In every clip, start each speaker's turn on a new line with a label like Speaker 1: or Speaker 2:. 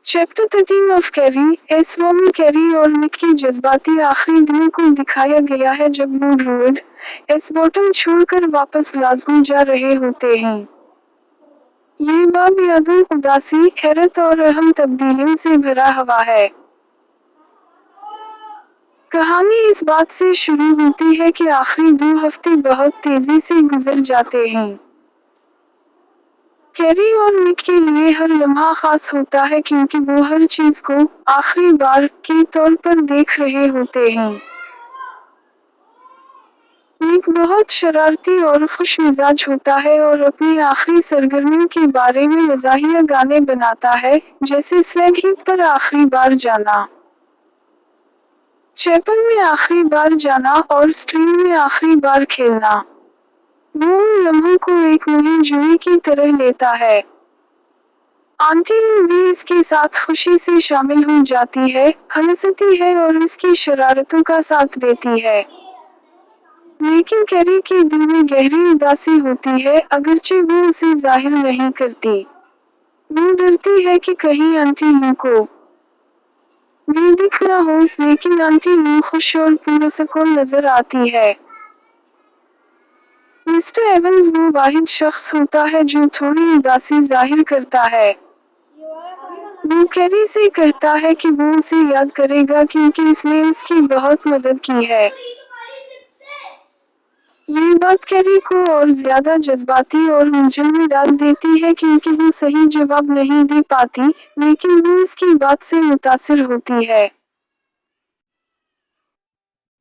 Speaker 1: Chapter 13 of carry. एसवो में carry और निक की जज्बाती आखिरी दिनों को दिखाया गया है जब वो ड्रूइड एसबॉटम छोड़कर वापस ग्लासगो जा रहे होते हैं। ये बाब यादों, उदासी, हैरत और अहम तब्दीलियों से भरा हुआ है। कहानी इस बात से शुरू होती है कि आखिरी 2 हफ्ते बहुत तेजी से गुजर जाते हैं। कैरी और निक के लिए हर लम्हा खास होता है क्योंकि वो हर चीज को आखिरी बार के तौर पर देख रहे होते हैं। निक बहुत शरारती और खुश मिजाज होता है और अपनी आखिरी सरगर्मियों के बारे में मज़ाहिया गाने बनाता है, जैसे स्लैग हीप पर आखिरी बार जाना, चैपल में आखिरी बार जाना और स्ट्रीम में आखिरी बार खेलना। वो उन लम्हों को एक मुहिम जुई की तरह लेता है। आंटी लू भी इसके साथ खुशी से शामिल हो जाती है, हंसती है और उसकी शरारतों का साथ देती है। लेकिन कैरी के दिल में गहरी उदासी होती है, अगरचे वो उसे जाहिर नहीं करती। वो डरती है कि कहीं आंटी लू को भी दिख ना हो, लेकिन आंटी लू खुश और पुरस्कुन नजर आती है। मिस्टर एवंस वो वाहिद शख्स होता है जो थोड़ी उदासी जाहिर करता है। वो कैरी से कहता है कि वो उसे याद करेगा क्योंकि इसने उसकी बहुत मदद की है। ये बात कैरी को और ज्यादा जज्बाती और उलझन में डाल देती है क्योंकि वो सही जवाब नहीं दे पाती, लेकिन वो इसकी बात से मुतासिर होती है।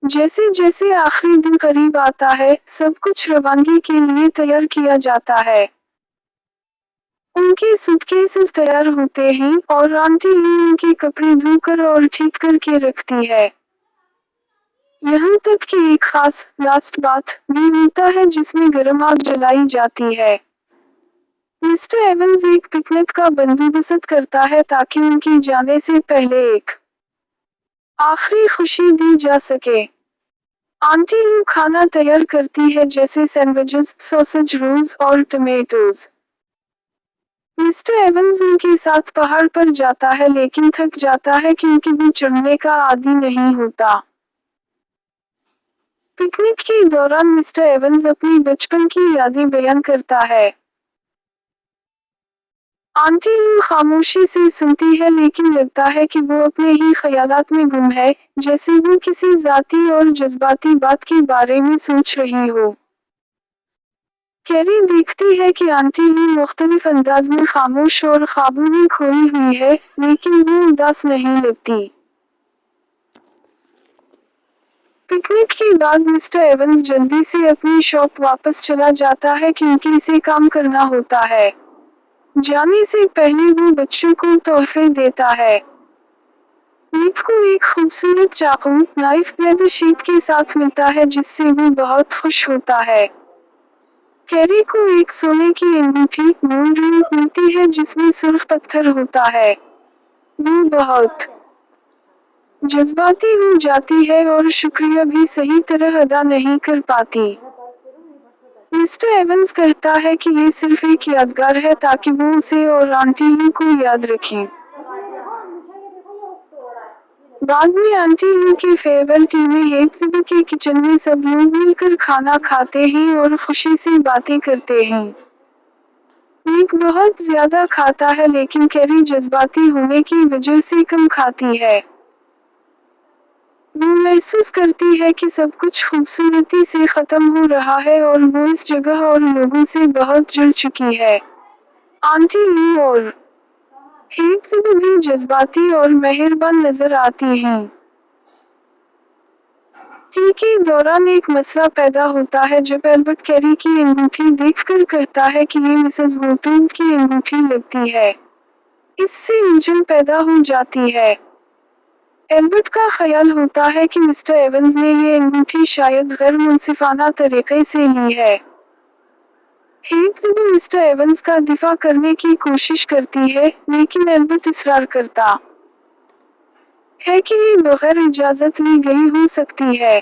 Speaker 1: जैसे जैसे आखिरी दिन करीब आता है, सब कुछ रवानगी के लिए तैयार किया जाता है। उनके सूटकेसेस तैयार होते हैं और आंटी लू उनके कपड़े धोकर और ठीक करके रखती है। यहाँ तक कि एक खास लास्ट बात भी होता है जिसमें गर्म आग जलाई जाती है। मिस्टर एवंस एक पिकनिक का बंदोबस्त करता है ताकि उनकी जाने से पहले एक आखिरी खुशी दी जा सके। आंटी लू खाना तैयार करती है जैसे सैंडविचेस, सॉसेज रोल्स और टमेटोज। मिस्टर एवंस उनके साथ पहाड़ पर जाता है लेकिन थक जाता है क्योंकि वो चढ़ने का आदी नहीं होता। पिकनिक के दौरान मिस्टर एवंस अपनी बचपन की यादें बयान करता है। आंटी लू खामोशी से सुनती है लेकिन लगता है कि वो अपने ही ख्यालात में गुम है, जैसे वो किसी जाती और जज्बाती बात के बारे में सोच रही हो। कैरी देखती है कि आंटी लू मुख्तलिफ अंदाज में खामोश और ख्वाबों में खोई हुई है, लेकिन वो उदास नहीं लगती। पिकनिक के बाद मिस्टर एवंस जल्दी से अपनी शॉप वापस चला जाता है क्योंकि इसे काम करना होता है। जाने से पहले वो बच्चों को तोहफे देता है। निक को एक खूबसूरत चाकू, नाइफ लेदर शीट के साथ मिलता है जिससे वो बहुत खुश होता है। कैरी को एक सोने की अंगूठी, गोल्ड रिंग, मिलती है जिसमें सुर्ख पत्थर होता है। वो बहुत जज्बाती हो जाती है और शुक्रिया भी सही तरह अदा नहीं कर पाती। मिस्टर एवंस कहता है कि ये सिर्फ एक यादगार है ताकि वो उसे और आंटी लू को याद रखें। बाद में आंटी लू की फेयरवेल टीम में हेप्सबी के किचन में सब लोग मिलकर खाना खाते हैं और खुशी से बातें करते हैं। निक बहुत ज्यादा खाता है लेकिन कैरी जज्बाती होने की वजह से कम खाती है। वो महसूस करती है कि सब कुछ खूबसूरती से खत्म हो रहा है और वो इस जगह और लोगों से बहुत जुड़ चुकी है। आंटी लू और हेप्सबी भी जज्बाती और मेहरबान नजर आती हैं। टी के दौरान एक मसला पैदा होता है जब एल्बर्ट कैरी की अंगूठी देखकर कहता है कि ये मिसेस गोटूब की अंगूठी लगती है। इससे उलझन पैदा हो जाती है। एल्बर्ट का ख्याल होता है कि मिस्टर एवंस ने ये अंगूठी शायद गैर मुंसिफाना तरीके से ली है। हेप्सबी मिस्टर एवंस का दिफा करने की कोशिश करती है, लेकिन एल्बर्ट इसरार करता है कि ये बगैर इजाजत ली गई हो सकती है।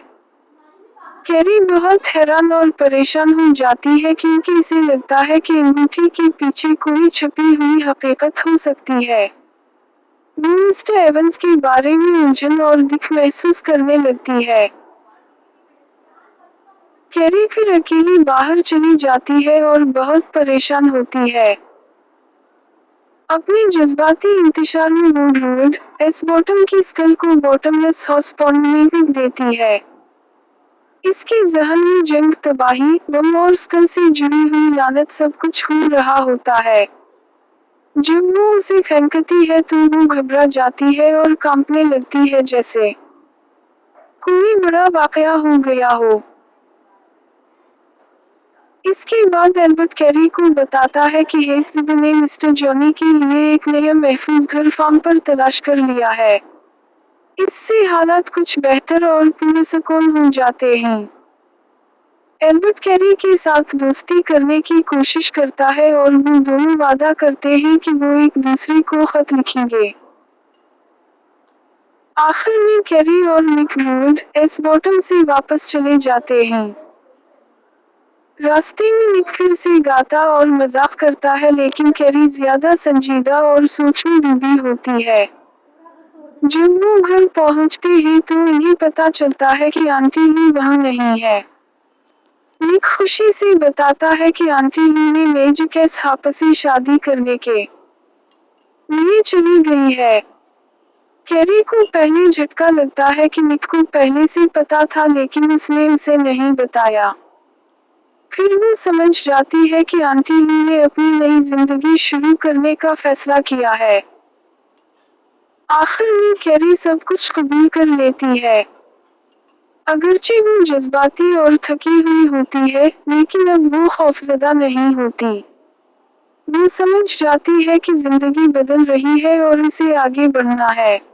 Speaker 1: कैरी बहुत हैरान और परेशान हो जाती है क्योंकि इसे लगता है कि अंगूठी के पीछे कोई छुपी हुई हकीकत हो सकती है। वो मिस्टर एवंस के बारे में उलझन और दिख महसूस करने लगती है। कैरी फिर अकेली बाहर चली जाती है और बहुत परेशान होती है। अपने जज्बाती इंतशार में वो ड्रूइड एस बॉटम की स्कल को बॉटमलेस हॉर्स पॉन्ड में फेंक देती है। इसके ज़हन में जंग, तबाही, बम और स्कल से जुड़ी हुई लानत सब कुछ हो रहा होता है। जब वो उसे फेंकती है तो वो घबरा जाती है और कांपने लगती है जैसे कोई बड़ा वाकया हो गया हो। इसके बाद एल्बर्ट कैरी को बताता है कि हेक्सब ने मिस्टर जॉनी के लिए एक नया महफूज घर फार्म पर तलाश कर लिया है। इससे हालात कुछ बेहतर और पुरसकून हो जाते हैं। एल्बर्ट कैरी के साथ दोस्ती करने की कोशिश करता है और वो दोनों वादा करते हैं कि वो एक दूसरे को खत लिखेंगे। आखिर में कैरी और निक ड्रूइड एस बॉटम से वापस चले जाते हैं। रास्ते में निक फिर से गाता और मजाक करता है, लेकिन कैरी ज्यादा संजीदा और सोच में डूबी होती है। जब वो घर पहुंचते हैं तो इन्हें पता चलता है कि आंटी ली वहां नहीं है। निक खुशी से बताता है कि आंटी ली ने मेज कैस हाप से शादी करने के लिए चली गई है। कैरी को पहले झटका लगता है कि निक को पहले से पता था, लेकिन उसने उसे नहीं बताया। फिर वो समझ जाती है कि आंटी ली ने अपनी नई जिंदगी शुरू करने का फैसला किया है। आखिर में कैरी सब कुछ कबूल कर लेती है। अगरचे वो जज्बाती और थकी हुई होती है, लेकिन अब वो खौफजदा नहीं होती। वो समझ जाती है कि जिंदगी बदल रही है और उसे आगे बढ़ना है।